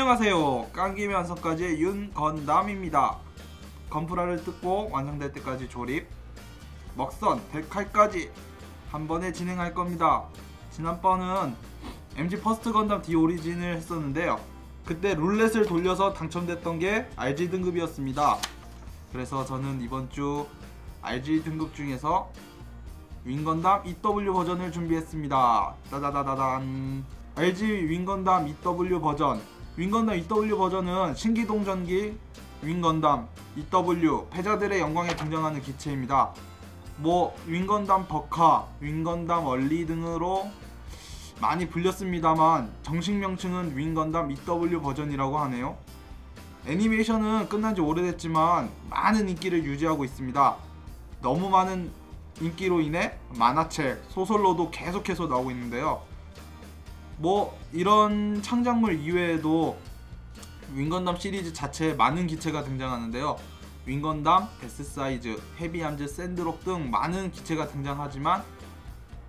안녕하세요. 깡김이 완성까지의 윤건담입니다. 건프라를 뜯고 완성될 때까지 조립, 먹선, 데칼까지 한 번에 진행할 겁니다. 지난번은 MG 퍼스트 건담 D 오리진을 했었는데요. 그때 룰렛을 돌려서 당첨됐던 게 RG 등급이었습니다. 그래서 저는 이번 주 RG 등급 중에서 윙건담 EW 버전을 준비했습니다. 따다다다단. RG 윙건담 EW 버전. 윙건담 EW 버전은 신기동전기 윙건담 EW 패자들의 영광에 등장하는 기체입니다. 윙건담 버카, 윙건담 얼리 등으로 많이 불렸습니다만 정식 명칭은 윙건담 EW 버전이라고 하네요. 애니메이션은 끝난 지 오래됐지만 많은 인기를 유지하고 있습니다. 너무 많은 인기로 인해 만화책, 소설로도 계속해서 나오고 있는데요. 이런 창작물 이외에도 윙건담 시리즈 자체에 많은 기체가 등장하는데요. 윙건담, 데스사이즈, 헤비함즈, 샌드록 등 많은 기체가 등장하지만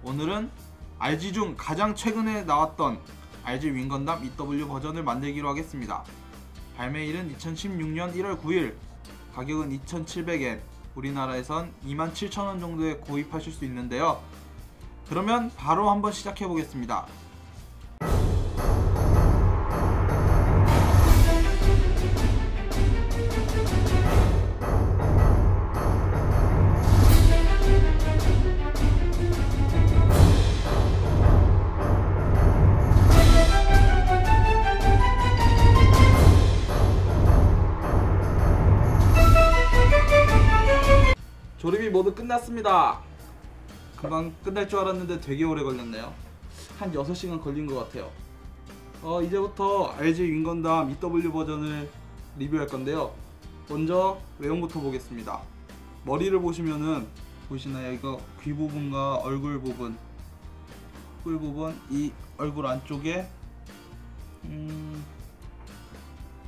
오늘은 RG 중 가장 최근에 나왔던 RG 윙건담 EW 버전을 만들기로 하겠습니다. 발매일은 2016년 1월 9일, 가격은 2,700엔, 우리나라에선 27,000원 정도에 구입하실 수 있는데요. 그러면 바로 한번 시작해 보겠습니다. 조립이 모두 끝났습니다. 금방 끝날 줄 알았는데 되게 오래 걸렸네요. 한 6시간 걸린 것 같아요. 이제부터 RG 윙건담 EW 버전을 리뷰할 건데요. 먼저 외형부터 보겠습니다. 머리를 보시면은 보이시나요? 이거 귀 부분과 얼굴 부분, 뿔 부분, 이 얼굴 안쪽에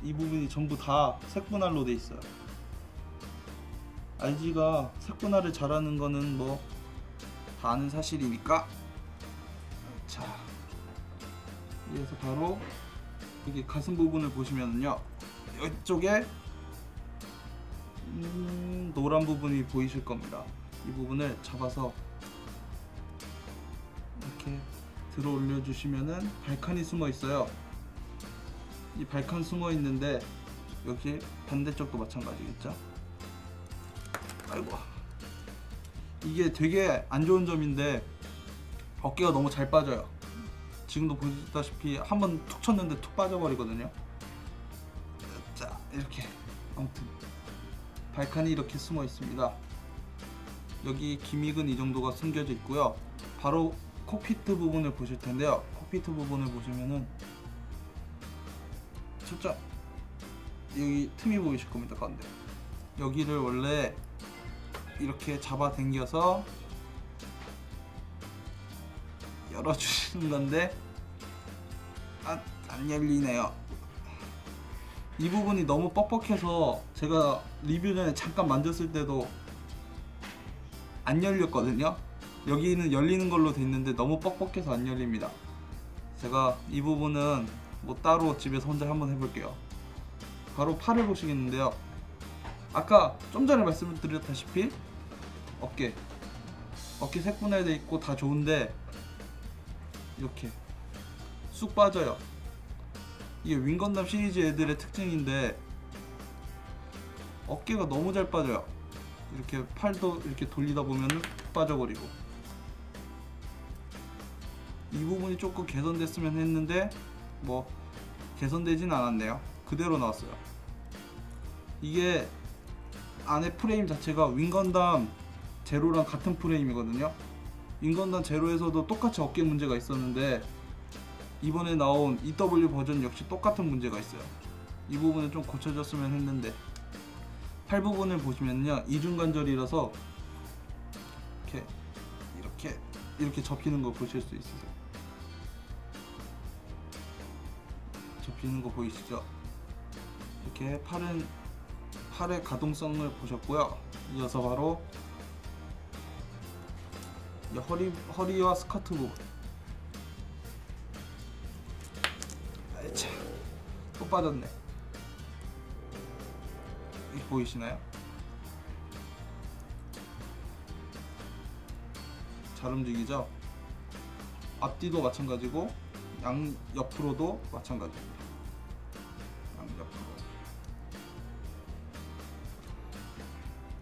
이 부분이 전부 다 색분할로 돼 있어요. RG가 색분할을 잘하는 거는 다 아는 사실이니까. 자, 여기서 바로 여기 가슴 부분을 보시면은요, 이쪽에 노란 부분이 보이실 겁니다. 이 부분을 잡아서 이렇게 들어 올려 주시면은 발칸이 숨어 있어요. 이 발칸 숨어 있는데 여기 반대쪽도 마찬가지겠죠? 아이고, 이게 되게 안 좋은 점인데 어깨가 너무 잘 빠져요. 지금도 보시다시피 한번 툭 쳤는데 툭 빠져버리거든요. 자, 이렇게 아무튼 발칸이 이렇게 숨어 있습니다. 여기 기믹은 이 정도가 숨겨져 있고요. 바로 콕피트 부분을 보실 텐데요. 콕피트 부분을 보시면은 진짜 여기 틈이 보이실 겁니다. 가운데 여기를 원래 이렇게 잡아 당겨서 열어주시는 건데 안 열리네요. 이 부분이 너무 뻑뻑해서 제가 리뷰 전에 잠깐 만졌을 때도 안 열렸거든요. 여기는 열리는 걸로 돼 있는데 너무 뻑뻑해서 안 열립니다. 제가 이 부분은 따로 집에서 혼자 한번 해볼게요. 바로 팔을 보시겠는데요. 아까 좀 전에 말씀드렸다시피 어깨 색분할돼 있고 다 좋은데 이렇게 쑥 빠져요. 이게 윙건담 시리즈 애들의 특징인데 어깨가 너무 잘 빠져요. 이렇게 팔도 이렇게 돌리다 보면은 빠져버리고, 이 부분이 조금 개선됐으면 했는데 개선되진 않았네요. 그대로 나왔어요. 이게 안에 프레임 자체가 윙건담 제로랑 같은 프레임이거든요. 윙건담 제로에서도 똑같이 어깨 문제가 있었는데 이번에 나온 EW 버전 역시 똑같은 문제가 있어요. 이 부분은 좀 고쳐졌으면 했는데, 팔 부분을 보시면요, 이중관절이라서 이렇게 접히는 거 보실 수 있으세요. 접히는 거 보이시죠? 이렇게 팔의 가동성을 보셨고요. 이어서 바로 허리와 스커트 부분, 빠졌네. 이 보이시나요? 잘 움직이죠? 앞뒤도 마찬가지고 양 옆으로도 마찬가지입니다. 양 옆으로.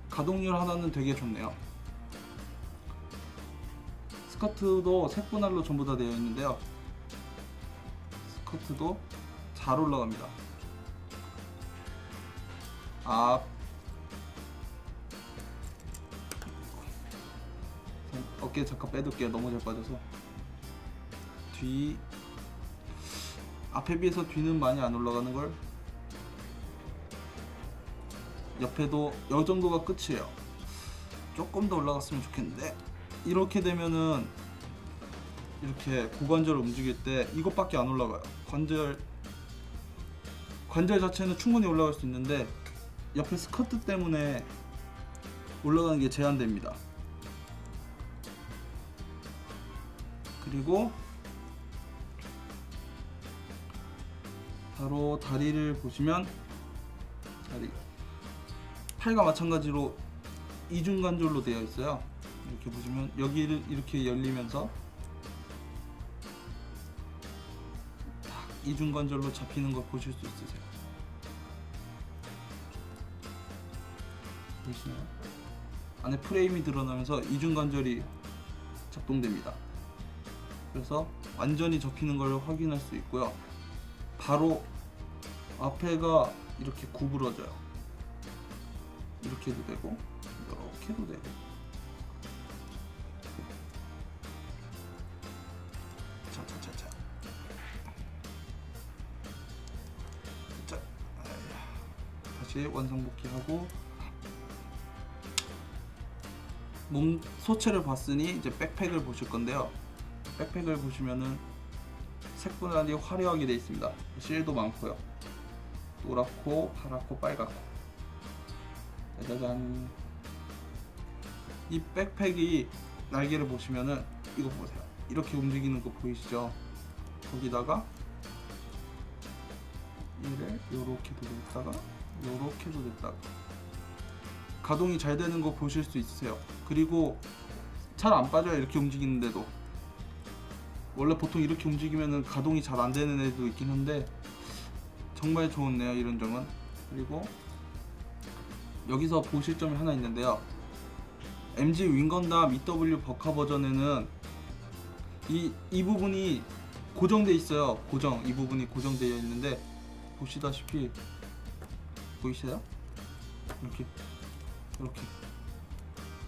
가동률 하나는 되게 좋네요. 스커트도 색분할로 전부 다 되어 있는데요. 스커트도 잘 올라갑니다. 앞, 어깨 잠깐 빼둘게요. 너무 잘 빠져서. 뒤, 앞에 비해서 뒤는 많이 안 올라가는걸. 옆에도 이 정도가 끝이에요. 조금 더 올라갔으면 좋겠는데, 이렇게 되면은 이렇게 고관절을 움직일 때 이것밖에 안 올라가요. 관절 자체는 충분히 올라갈 수 있는데 옆에 스커트 때문에 올라가는 게 제한됩니다. 그리고 바로 다리를 보시면, 다리, 팔과 마찬가지로 이중관절로 되어 있어요. 이렇게 보시면 여기를 이렇게 열리면서 딱 이중관절로 잡히는 걸 보실 수 있으세요. 보이시나요? 안에 프레임이 드러나면서 이중관절이 작동됩니다. 그래서 완전히 접히는 걸 확인할 수 있고요. 바로 앞에가 이렇게 구부러져요. 이렇게도 되고 이렇게도 되고. 자자자자. 자, 다시 원상복귀하고 몸 소체를 봤으니 이제 백팩을 보실 건데요. 백팩을 보시면은 색분할이 화려하게 되어 있습니다. 실도 많고요. 노랗고 파랗고 빨갛고. 짜자잔. 이 백팩이 날개를 보시면은 이거 보세요. 이렇게 움직이는 거 보이시죠? 거기다가 얘를 요렇게도 냈다가 요렇게도 냈다가 가동이 잘 되는 거 보실 수 있으세요. 그리고 잘 안 빠져요. 이렇게 움직이는데도. 원래 보통 이렇게 움직이면은 가동이 잘 안 되는 애도 있긴 한데 정말 좋네요, 이런 점은. 그리고 여기서 보실 점이 하나 있는데요. MG 윙건담 EW 버카 버전에는 이 부분이 고정되어 있어요. 이 부분이 고정되어 있는데 보시다시피 보이세요?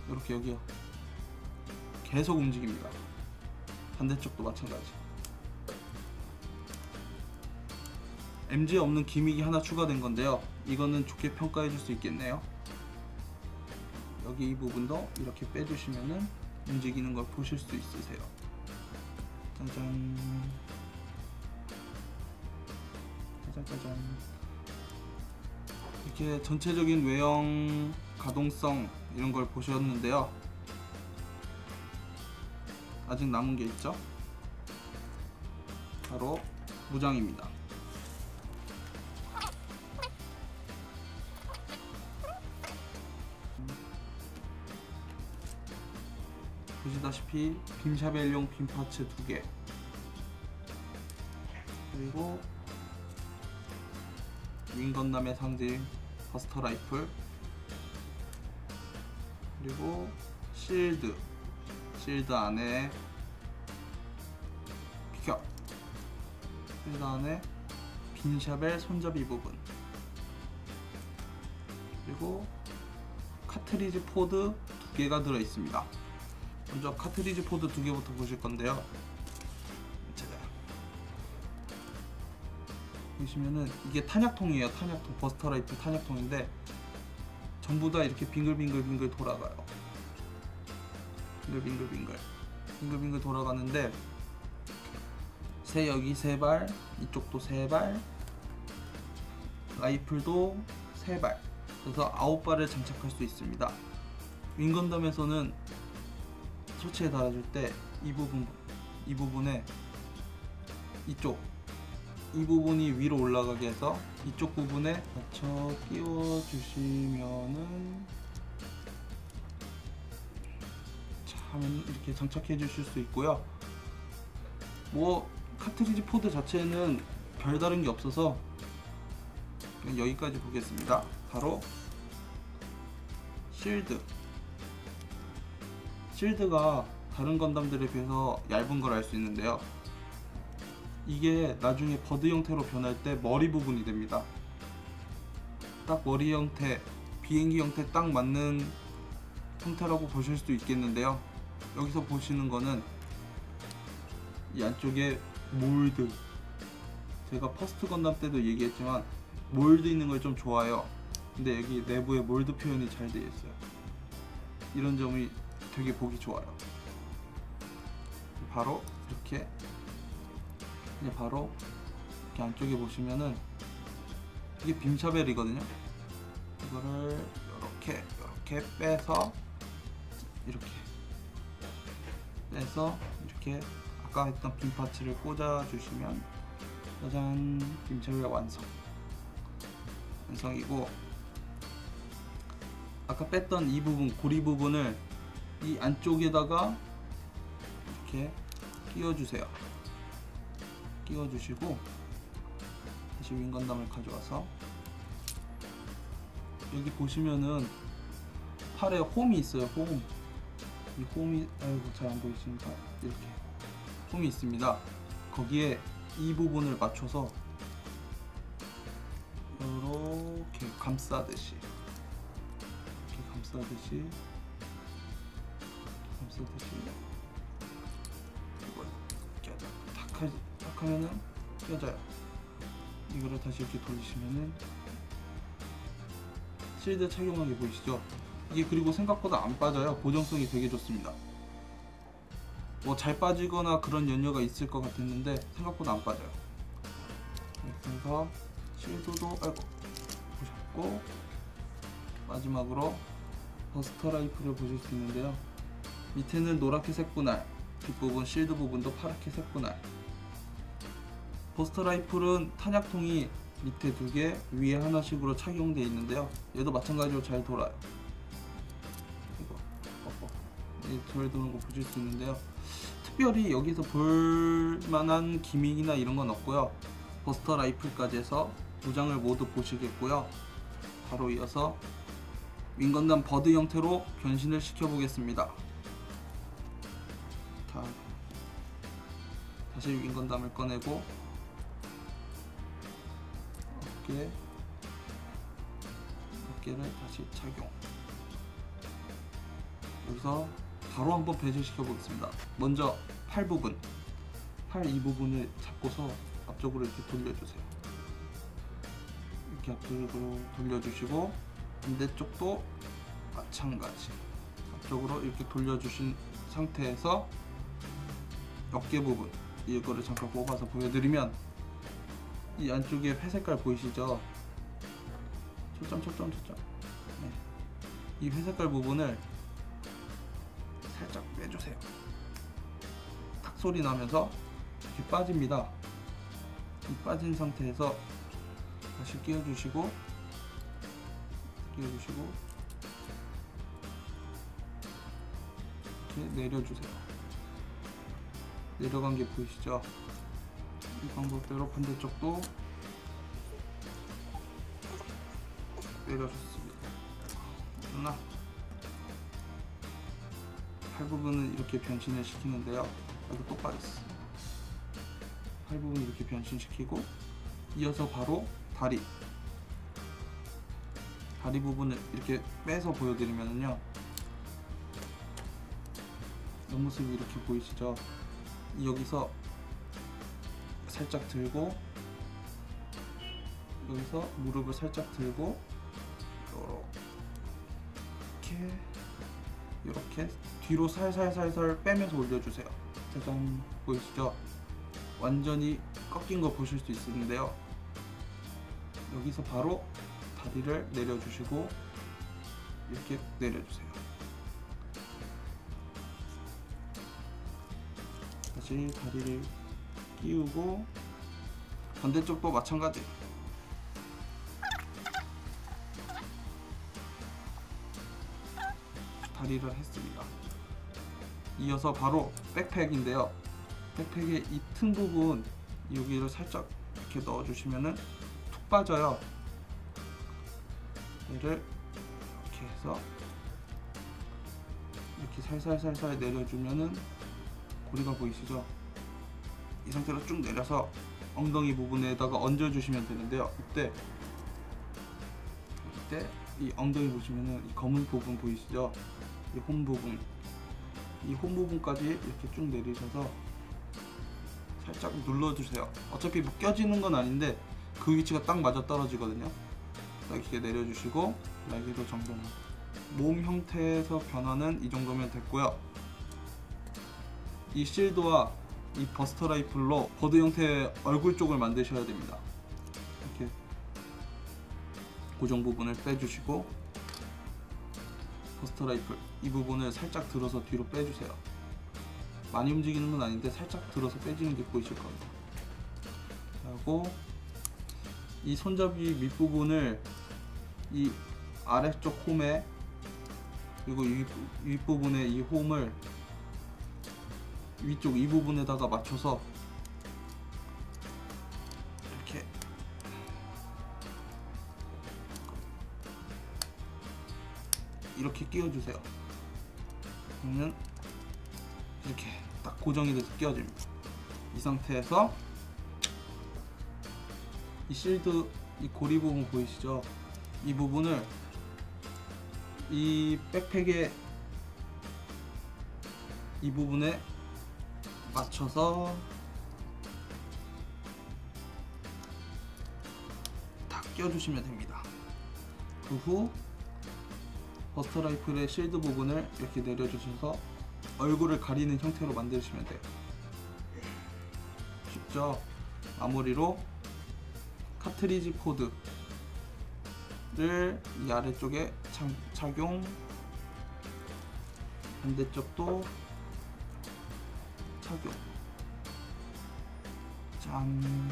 이렇게 여기요. 계속 움직입니다. 반대쪽도 마찬가지. MG에 없는 기믹이 하나 추가된 건데요. 이거는 좋게 평가해 줄 수 있겠네요. 여기 이 부분도 이렇게 빼주시면은 움직이는 걸 보실 수 있으세요. 짜잔. 짜잔. 이렇게 전체적인 외형, 가동성 이런 걸 보셨는데요. 아직 남은 게 있죠? 바로 무장입니다. 보시다시피 빔샤벨용 빔 파츠 2개, 그리고 윙건담의 상징 버스터 라이플, 그리고 실드 안에 비켜, 실드 안에 빈샤벨 손잡이 부분, 그리고 카트리지 포드 2개가 들어 있습니다. 먼저 카트리지 포드 2개부터 보실 건데요. 보시면은 이게 탄약통이에요. 탄약통, 버스터 라이플 탄약통인데 전부 다 이렇게 빙글빙글 돌아가요. 빙글빙글 돌아가는데 여기 3발, 이쪽도 3발, 라이플도 3발, 그래서 9발을 장착할 수 있습니다. 윙건담에서는 소체에 달아줄 때 이 부분에 이쪽 이 부분이 위로 올라가게 해서 이쪽 부분에 맞춰 끼워 주시면은 하면 이렇게 장착해 주실 수 있고요. 뭐 카트리지 포드 자체는 별다른 게 없어서 그냥 여기까지 보겠습니다. 바로 실드가 다른 건담들에 비해서 얇은 걸 알 수 있는데요, 이게 나중에 버드 형태로 변할 때 머리 부분이 됩니다. 딱 머리 형태, 비행기 형태 딱 맞는 형태라고 보실 수도 있겠는데요, 여기서 보시는 거는 이 안쪽에 몰드, 제가 퍼스트 건담 때도 얘기했지만 몰드 있는 걸 좀 좋아해요. 근데 여기 내부에 몰드 표현이 잘 되어 있어요. 이런 점이 되게 보기 좋아요. 바로 이렇게 안쪽에 보시면은 이게 빔샤벨이거든요. 이거를 이렇게 빼서 이렇게 아까 했던 빔 파츠를 꽂아 주시면 짜잔, 빔샤벨 완성이고, 아까 뺐던 이 부분, 고리 부분을 이 안쪽에다가 이렇게 끼워주시고 다시 윙건담을 가져와서 여기 보시면은 팔에 홈이 있어요. 이 홈이, 아이고 잘 안 보이십니까? 이렇게 홈이 있습니다. 거기에 이 부분을 맞춰서 이렇게 감싸듯이 이걸 딱 하면은 껴져요. 이거를 다시 이렇게 돌리시면은 실드 착용하게 보이시죠? 이게 그리고 생각보다 안 빠져요. 고정성이 되게 좋습니다. 뭐 잘 빠지거나 그런 연료가 있을 것 같았는데 생각보다 안 빠져요. 그래서 실드도 보셨고, 마지막으로 버스터 라이플을 보실 수 있는데요, 밑에는 노랗게 색분할, 뒷부분 실드 부분도 파랗게 색분할. 버스터 라이플은 탄약통이 밑에 2개, 위에 하나씩으로 착용되어 있는데요, 얘도 마찬가지로 잘 돌아요. 이거 잘 도는 거 보실 수 있는데요, 특별히 여기서 볼만한 기믹이나 이런 건 없고요. 버스터 라이플까지 해서 2장을 모두 보시겠고요. 바로 이어서 윙건담 버드 형태로 변신을 시켜 보겠습니다. 다시 윙건담을 꺼내고 어깨를 다시 착용. 여기서 바로 한번 배제시켜 보겠습니다. 먼저 팔 부분, 이 부분을 잡고서 앞쪽으로 이렇게 돌려주세요. 이렇게 앞쪽으로 돌려주시고, 반대쪽도 마찬가지 앞쪽으로 이렇게 돌려주신 상태에서 어깨 부분, 이거를 잠깐 뽑아서 보여드리면 이 안쪽에 회색깔 보이시죠? 초점. 네. 이 회색깔 부분을 살짝 빼주세요. 탁 소리 나면서 이렇게 빠집니다. 이 빠진 상태에서 다시 끼워주시고 이렇게 내려주세요. 내려간 게 보이시죠? 이 방법대로 반대쪽도 내려줬습니다. 팔 부분은 이렇게 변신을 시키는데요, 여기 또 빠졌어. 팔 부분 이렇게 변신시키고, 이어서 바로 다리 부분을 이렇게 빼서 보여드리면요, 옆모습이 이렇게 보이시죠? 여기서 살짝 들고, 여기서 무릎을 살짝 들고 이렇게 뒤로 살살 빼면서 올려주세요. 짜잔, 보이시죠? 완전히 꺾인 거 보실 수 있는데요, 여기서 바로 다리를 내려주시고 이렇게 내려주세요. 다시 다리를 끼우고 반대쪽도 마찬가지. 다리를 했습니다. 이어서 바로 백팩인데요. 백팩의 이 튼 부분 여기를 살짝 이렇게 넣어주시면은 툭 빠져요. 얘를 이렇게 해서 이렇게 살살살살 내려주면은 고리가 보이시죠? 이 상태로 쭉 내려서 엉덩이 부분에다가 얹어주시면 되는데요. 이때 이 엉덩이 보시면은 이 검은 부분 보이시죠? 이 홈 부분, 이 홈 부분까지 이렇게 쭉 내리셔서 살짝 눌러주세요. 어차피 묶여지는 건 아닌데 그 위치가 딱 맞아 떨어지거든요. 딱 이렇게 내려주시고 날개도 정돈. 몸 형태에서 변화는 이 정도면 됐고요. 이 실드와 이 버스터 라이플로 버드 형태의 얼굴 쪽을 만드셔야 됩니다. 이렇게 고정 부분을 빼주시고 버스터 라이플 이 부분을 살짝 들어서 뒤로 빼주세요. 많이 움직이는 건 아닌데 살짝 들어서 빼지는 게 보이실 겁니다. 그리고 이 손잡이 밑부분을 이 아래쪽 홈에 그리고 이 윗부분에 이 홈을 위쪽 이 부분에다가 맞춰서 이렇게 끼워주세요. 그러면 이렇게 딱 고정이 돼서 끼워집니다. 이 상태에서 이 실드 이 고리 부분 보이시죠? 이 부분을 이 백팩의 이 부분에 맞춰서 다 끼워주시면 됩니다. 그 후 버스터 라이플의 실드 부분을 이렇게 내려주셔서 얼굴을 가리는 형태로 만드시면 돼요. 쉽죠? 마무리로 카트리지 코드를 이 아래쪽에 착용, 반대쪽도 착용. 짠,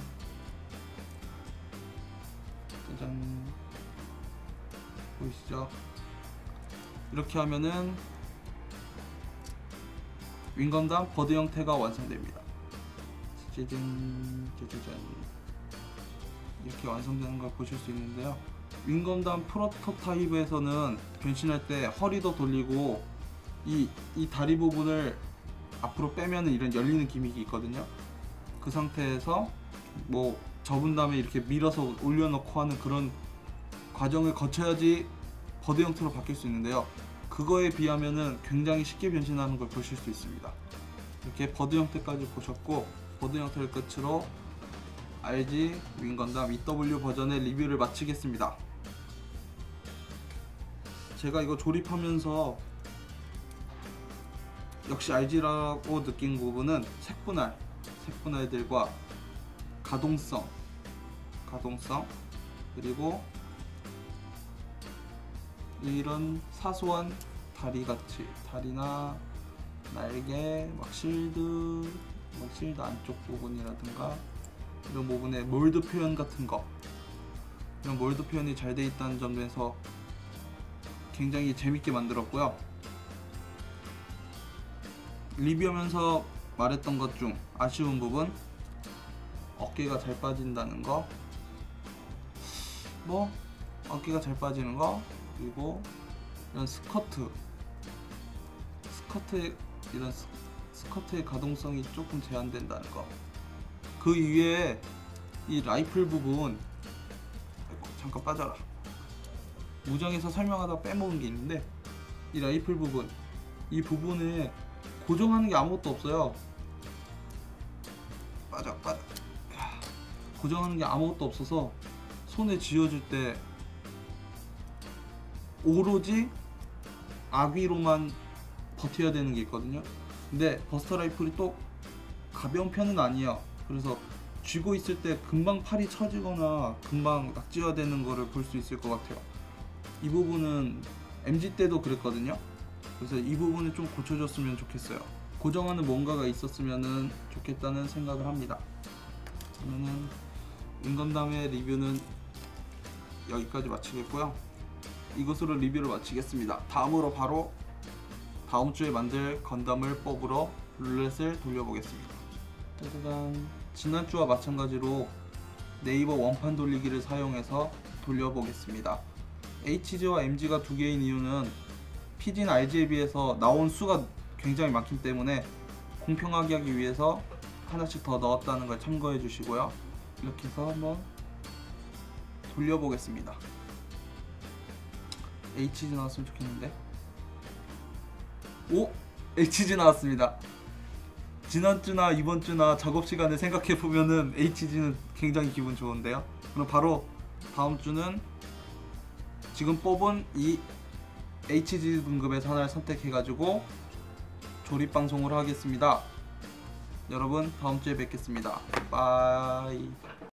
짜잔. 보이시죠? 이렇게 하면은 윙건담 버드 형태가 완성됩니다. 짜잔, 짜잔. 이렇게 완성되는 걸 보실 수 있는데요. 윙건담 프로토타입에서는 변신할 때 허리도 돌리고 이 다리 부분을 앞으로 빼면은 이런 열리는 기믹이 있거든요. 그 상태에서 뭐 접은 다음에 이렇게 밀어서 올려놓고 하는 그런 과정을 거쳐야지 버드 형태로 바뀔 수 있는데요. 그거에 비하면은 굉장히 쉽게 변신하는 걸 보실 수 있습니다. 이렇게 버드 형태까지 보셨고, 버드 형태를 끝으로 RG 윙건담 EW 버전의 리뷰를 마치겠습니다. 제가 이거 조립하면서 역시 RG라고 느낀 부분은 색분할들과 가동성 그리고 이런 사소한 다리나 날개, 실드 안쪽 부분이라든가 이런 부분의 몰드 표현 같은 거, 이런 몰드 표현이 잘 돼 있다는 점에서 굉장히 재밌게 만들었고요. 리뷰하면서 말했던 것 중 아쉬운 부분, 어깨가 잘 빠진다는 거, 어깨가 잘 빠지는 거, 그리고 이런 스커트의 가동성이 조금 제한된다는 거. 그 이외에 이 라이플 부분, 잠깐 빠져라. 무정에서 설명하다 빼먹은 게 있는데, 이 라이플 부분, 이 부분에 고정하는 게 아무것도 없어요. 빠져. 고정하는 게 아무것도 없어서 손에 쥐어줄 때 오로지 아귀로만 버텨야 되는 게 있거든요. 근데 버스터 라이플이 또 가벼운 편은 아니에요. 그래서 쥐고 있을 때 금방 팔이 처지거나 금방 낙지화되는 거를 볼 수 있을 것 같아요. 이 부분은 MG 때도 그랬거든요. 그래서 이 부분을 좀 고쳐줬으면 좋겠어요. 고정하는 뭔가가 있었으면 좋겠다는 생각을 합니다. 그러면은 윤건담의 리뷰는 여기까지 마치겠고요. 이것으로 리뷰를 마치겠습니다. 다음으로 바로 다음 주에 만들 건담을 뽑으러 룰렛을 돌려보겠습니다. 짜자잔. 지난주와 마찬가지로 네이버 원판 돌리기를 사용해서 돌려보겠습니다. HG와 MG가 두 개인 이유는 PG나 RG에 비해서 나온 수가 굉장히 많기 때문에 공평하게 하기 위해서 하나씩 더 넣었다는 걸 참고해 주시고요. 이렇게 해서 한번 돌려보겠습니다. HG 나왔으면 좋겠는데. 오! HG 나왔습니다. 지난주나 이번주나 작업시간을 생각해보면은 HG는 굉장히 기분 좋은데요. 그럼 바로 다음주는 지금 뽑은 이 HG 등급에서 하나를 선택해가지고 조립방송을 하겠습니다. 여러분 다음주에 뵙겠습니다. 빠이.